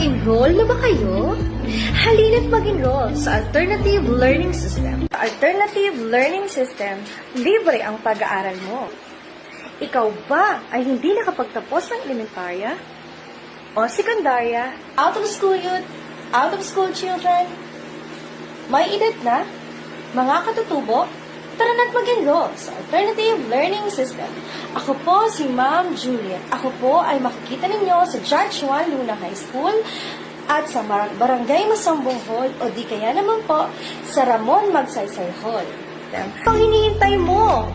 Nag-enroll na ba kayo? Halina't mag-enroll sa Alternative Learning System. Sa Alternative Learning System, libre ang pag-aaral mo. Ikaw ba ay hindi nakapagtapos ng elementarya o sekundarya? Out of school youth, out of school children, may edad na, mga katutubo, tara na't mag-enroll sa Alternative Learning System. Ako po si Ma'am Juliet. Ako po ay makikita ninyo sa Judge Juan Luna High School at sa Barangay Masambong Hall o di kaya naman po sa Ramon Magsaysay Hall. Pang hinihintay mo,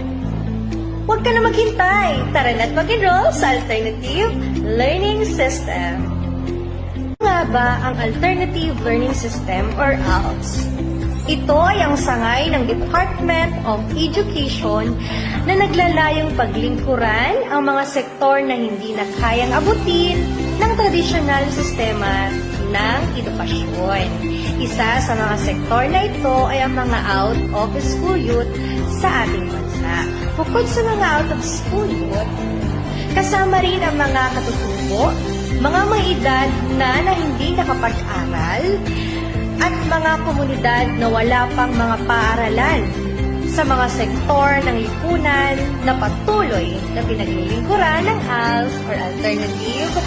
huwag ka na maghintay. Tara na't mag-enroll sa Alternative Learning System. Ano nga ba ang Alternative Learning System or ALS? Ito ay ang sangay ng Department of Education na naglalayong paglingkuran ang mga sektor na hindi na kayang abutin ng tradisyonal sistema ng edukasyon. Isa sa mga sektor na ito ay ang mga out-of-school youth sa ating bansa. Bukod sa mga out-of-school youth, kasama rin ang mga katutubo, mga may edad na hindi nakapag-aral, at mga komunidad na wala pang mga paaralan sa mga sektor ng lipunan na patuloy na pinaglilingkuran ng ALS or Alternative